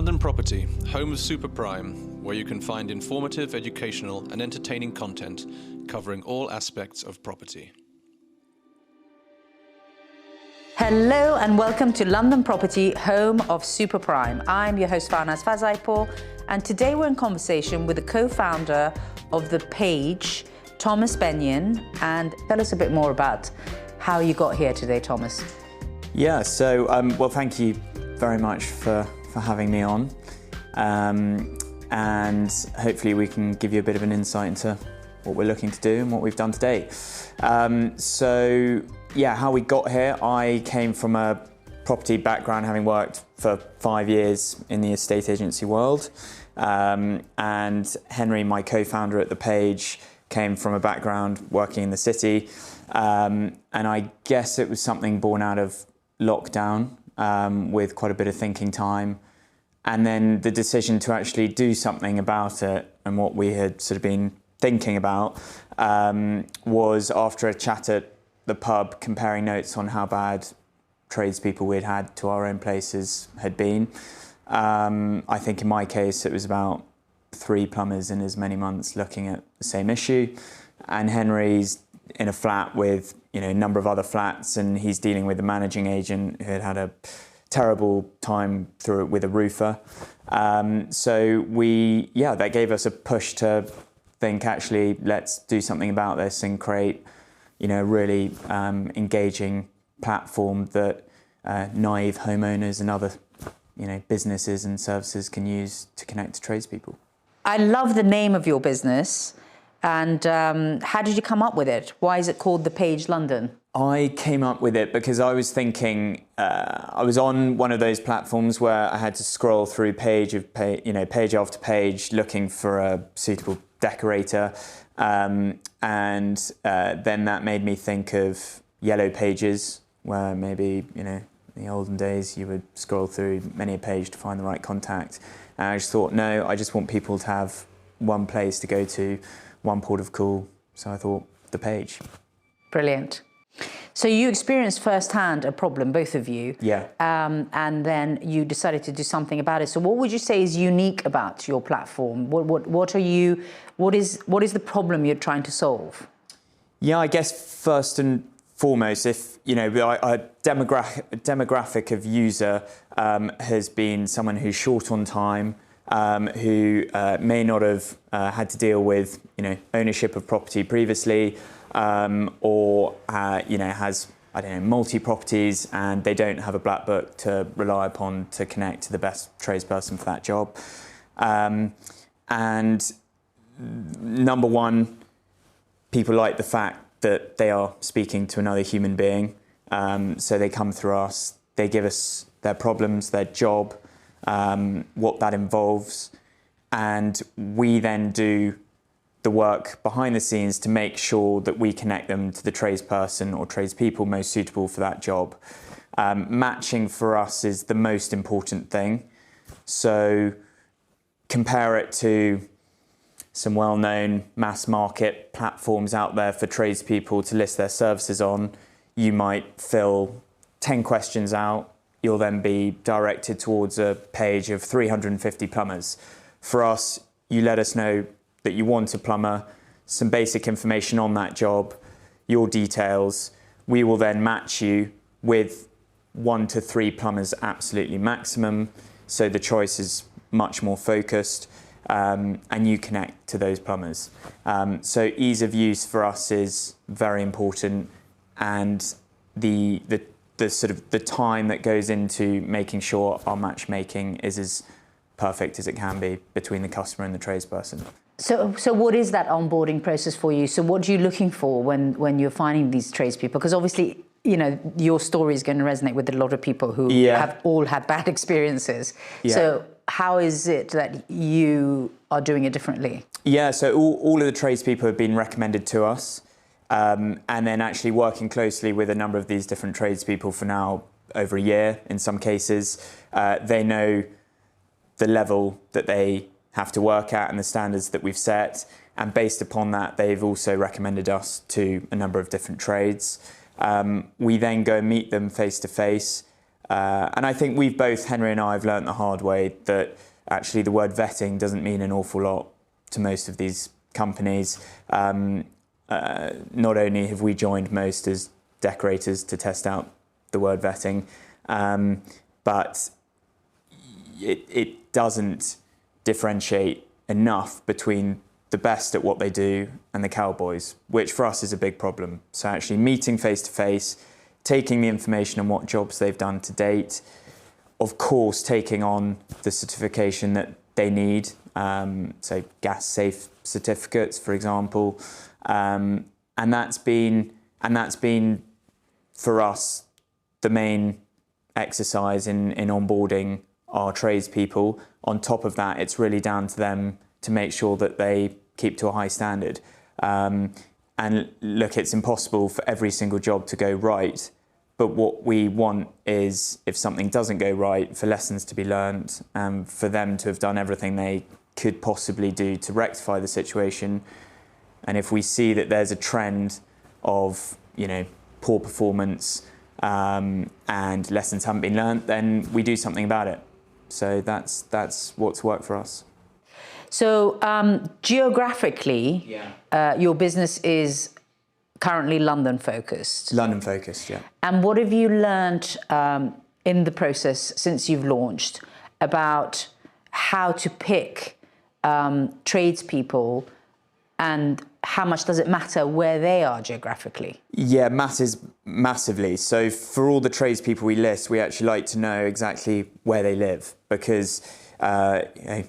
London Property, home of Super Prime, where you can find informative, educational and entertaining content covering all aspects of property. Hello and welcome to London Property, home of Super Prime. I'm your host Farnaz Fazaipour, and today we're in conversation with the co-founder of The Page, Thomas Benyon. And tell us a bit more about how you got here today, Thomas. Yeah, so well, thank you very much for having me on, and hopefully we can give you a bit of an insight into what we're looking to do and what we've done today. So yeah, how we got here, I came from a property background, having worked for 5 years in the estate agency world, and Henry, my co-founder at The Page, came from a background working in the city, and I guess it was something born out of lockdown, with quite a bit of thinking time, and then the decision to actually do something about it. And what we had sort of been thinking about was, after a chat at the pub, comparing notes on how bad tradespeople we'd had to our own places had been. I think in my case it was about 3 plumbers in as many months looking at the same issue, and Henry's in a flat with a number of other flats, and he's dealing with a managing agent who had a terrible time through it with a roofer. So that gave us a push to think, actually, let's do something about this and create, a really engaging platform that naive homeowners and other, businesses and services can use to connect to tradespeople. I love the name of your business. And how did you come up with it? Why is it called The Page London? I came up with it because I was thinking, I was on one of those platforms where I had to scroll through page after page looking for a suitable decorator. And then that made me think of Yellow Pages, where maybe, in the olden days you would scroll through many a page to find the right contact. And I just thought, no, I just want people to have one place to go to, one port of call. So I thought, The Page. Brilliant. So you experienced firsthand a problem, both of you. Yeah. And then you decided to do something about it. So what would you say is unique about your platform? What is the problem you're trying to solve? Yeah, I guess first and foremost, if a demographic of user has been someone who's short on time, who may not have had to deal with ownership of property previously, or has multi-properties, and they don't have a black book to rely upon to connect to the best tradesperson for that job. And number one, people like the fact that they are speaking to another human being, so they come through us, they give us their problems, their job, what that involves, and we then do the work behind the scenes to make sure that we connect them to the tradesperson or tradespeople most suitable for that job. Matching for us is the most important thing. So compare it to some well-known mass market platforms out there for tradespeople to list their services on. You might fill 10 questions out. You'll then be directed towards a page of 350 plumbers. For us, you let us know that you want a plumber, some basic information on that job, your details. We will then match you with 1 to 3 plumbers, absolutely maximum. So the choice is much more focused, and you connect to those plumbers. So ease of use for us is very important, and the sort of the time that goes into making sure our matchmaking is as perfect as it can be between the customer and the tradesperson. So what is that onboarding process for you? So what are you looking for when you're finding these tradespeople? Because obviously, your story is going to resonate with a lot of people who have all had bad experiences. Yeah. So how is it that you are doing it differently? Yeah, so all of the tradespeople have been recommended to us. And then actually working closely with a number of these different tradespeople for now over a year in some cases. They know the level that they have to work at and the standards that we've set. And based upon that, they've also recommended us to a number of different trades. We then go meet them face to face, And I think we've both, Henry and I, have learnt the hard way that actually the word vetting doesn't mean an awful lot to most of these companies. Not only have we joined most as decorators to test out the word vetting, but it doesn't differentiate enough between the best at what they do and the cowboys, which for us is a big problem. So actually meeting face to face, taking the information on what jobs they've done to date, of course taking on the certification that they need, so gas safe certificates, for example, and that's been for us the main exercise in onboarding our tradespeople. On top of that, it's really down to them to make sure that they keep to a high standard. And look, it's impossible for every single job to go right, but what we want is, if something doesn't go right, for lessons to be learned, for them to have done everything they could possibly do to rectify the situation. And if we see that there's a trend of, poor performance and lessons haven't been learned, then we do something about it. So that's what's worked for us. So geographically, your business is currently London focused. London focused, yeah. And what have you learned in the process since you've launched about how to pick tradespeople, and how much does it matter where they are geographically? Yeah, matters massively. So for all the tradespeople we list, we actually like to know exactly where they live, because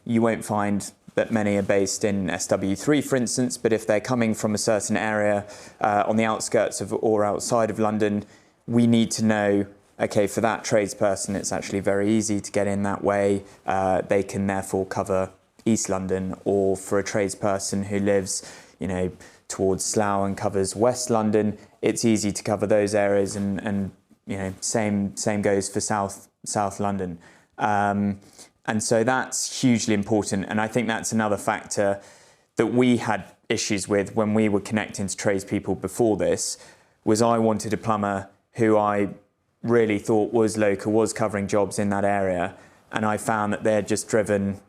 you won't find that many are based in SW3, for instance, but if they're coming from a certain area on the outskirts of or outside of London, we need to know, okay, for that tradesperson, it's actually very easy to get in that way. They can therefore cover East London, or for a tradesperson who lives, towards Slough and covers West London, it's easy to cover those areas, and same goes for South London. And so that's hugely important. And I think that's another factor that we had issues with when we were connecting to tradespeople before this, was I wanted a plumber who I really thought was local, was covering jobs in that area. And I found that they're just driven,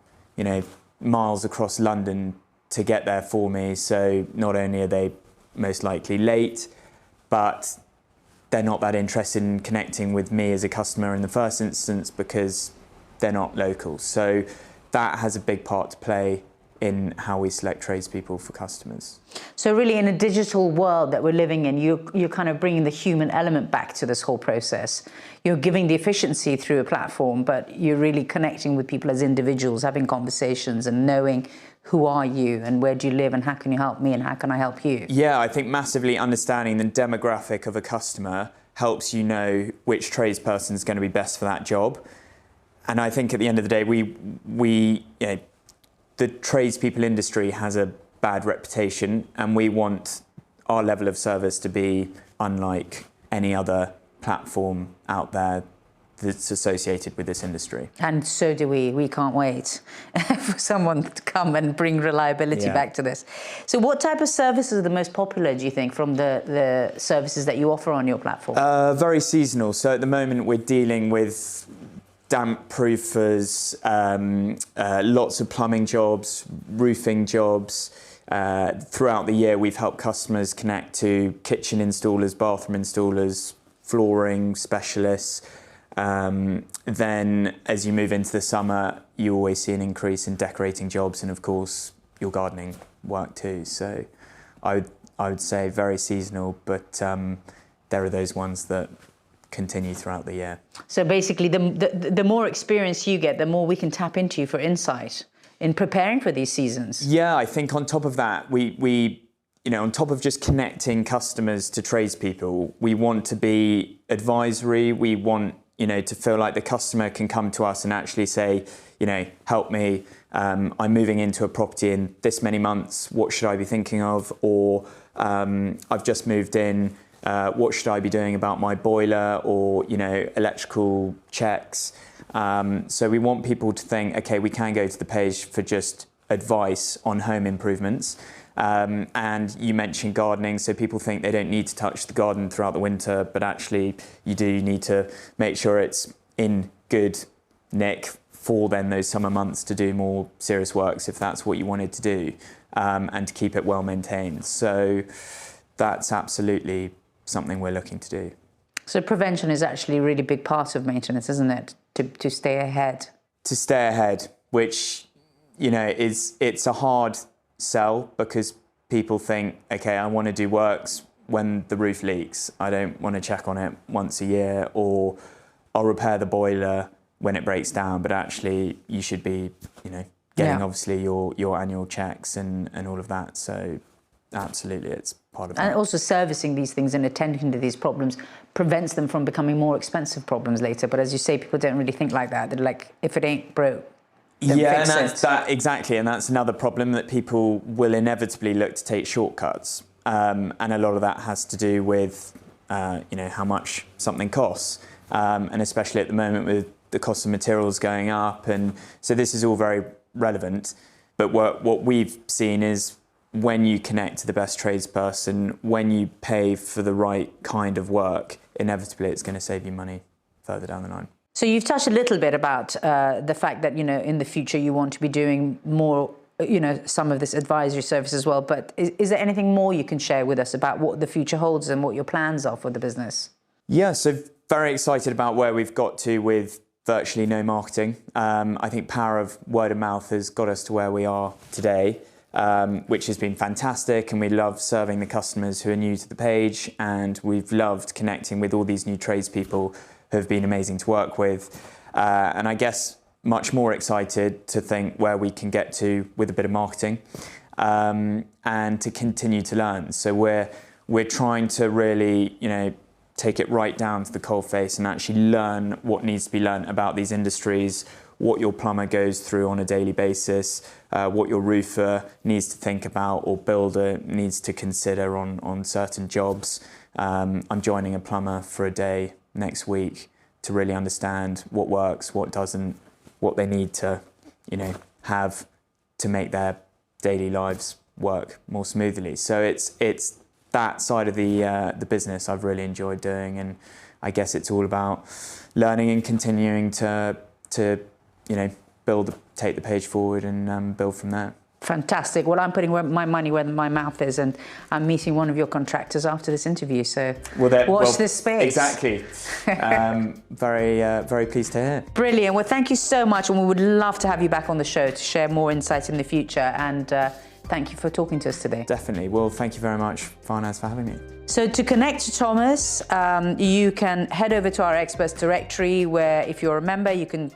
miles across London to get there for me. So not only are they most likely late, but they're not that interested in connecting with me as a customer in the first instance, because they're not local. So that has a big part to play in how we select tradespeople for customers. So really, in a digital world that we're living in, you're kind of bringing the human element back to this whole process. You're giving the efficiency through a platform, but you're really connecting with people as individuals, having conversations and knowing who are you and where do you live and how can you help me and how can I help you? Yeah, I think massively understanding the demographic of a customer helps you know which tradesperson is going to be best for that job. And I think at the end of the day, the tradespeople industry has a bad reputation, and we want our level of service to be unlike any other platform out there that's associated with this industry. And so do we. We can't wait for someone to come and bring reliability back to this. So what type of services are the most popular, do you think, from the services that you offer on your platform? Very seasonal. So at the moment, we're dealing with damp proofers, lots of plumbing jobs, roofing jobs. Throughout the year, we've helped customers connect to kitchen installers, bathroom installers, flooring specialists. Then as you move into the summer, you always see an increase in decorating jobs and, of course, your gardening work too. So I would say very seasonal, but there are those ones that continue throughout the year. So basically, the more experience you get, the more we can tap into you for insight in preparing for these seasons. Yeah, I think on top of that, we on top of just connecting customers to tradespeople, we want to be advisory. We want, to feel like the customer can come to us and actually say, help me, I'm moving into a property in this many months, what should I be thinking of? Or I've just moved in, what should I be doing about my boiler or, electrical checks? So we want people to think, okay, we can go to the page for just advice on home improvements. And you mentioned gardening, so people think they don't need to touch the garden throughout the winter, but actually you do need to make sure it's in good nick for then those summer months to do more serious works if that's what you wanted to do, and to keep it well maintained. So that's absolutely something we're looking to do. So prevention is actually a really big part of maintenance, isn't it? To stay ahead. To stay ahead, which, it's a hard sell because people think, okay, I want to do works when the roof leaks. I don't want to check on it once a year, or I'll repair the boiler when it breaks down. But actually, you should be, getting obviously your annual checks and all of that. So absolutely, it's part of it. And also servicing these things and attending to these problems prevents them from becoming more expensive problems later. But as you say, people don't really think like that. They're like, if it ain't broke, then fix and that's that exactly. And that's another problem, that people will inevitably look to take shortcuts. And a lot of that has to do with, how much something costs. And especially at the moment with the cost of materials going up. And so this is all very relevant. But what we've seen is, when you connect to the best tradesperson, when you pay for the right kind of work, inevitably it's going to save you money further down the line. So you've touched a little bit about the fact that, in the future you want to be doing more, some of this advisory service as well. But is there anything more you can share with us about what the future holds and what your plans are for the business? Yeah, so very excited about where we've got to with virtually no marketing. I think power of word of mouth has got us to where we are today. Which has been fantastic, and we love serving the customers who are new to the page, and we've loved connecting with all these new tradespeople who have been amazing to work with, and I guess much more excited to think where we can get to with a bit of marketing, and to continue to learn. So we're trying to really take it right down to the coalface and actually learn what needs to be learned about these industries, what your plumber goes through on a daily basis, what your roofer needs to think about or builder needs to consider on certain jobs. I'm joining a plumber for a day next week to really understand what works, what doesn't, what they need to, have to make their daily lives work more smoothly. So it's that side of the business I've really enjoyed doing, and I guess it's all about learning and continuing to take the page forward and build from there. Fantastic. Well, I'm putting my money where my mouth is, and I'm meeting one of your contractors after this interview. So watch this space. Exactly. Very pleased to hear. Brilliant. Well, thank you so much, and we would love to have you back on the show to share more insights in the future. And thank you for talking to us today. Definitely. Well, thank you very much, Farnaz, for having me. So to connect to Thomas, you can head over to our experts directory, where if you're a member, you can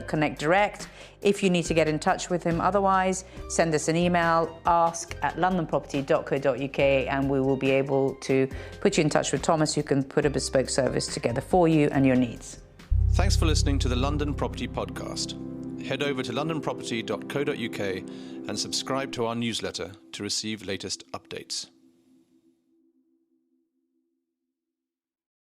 connect direct. If you need to get in touch with him otherwise, send us an email, ask@londonproperty.co.uk, and we will be able to put you in touch with Thomas, who can put a bespoke service together for you and your needs. Thanks for listening to the London Property Podcast. Head over to londonproperty.co.uk and subscribe to our newsletter to receive latest updates.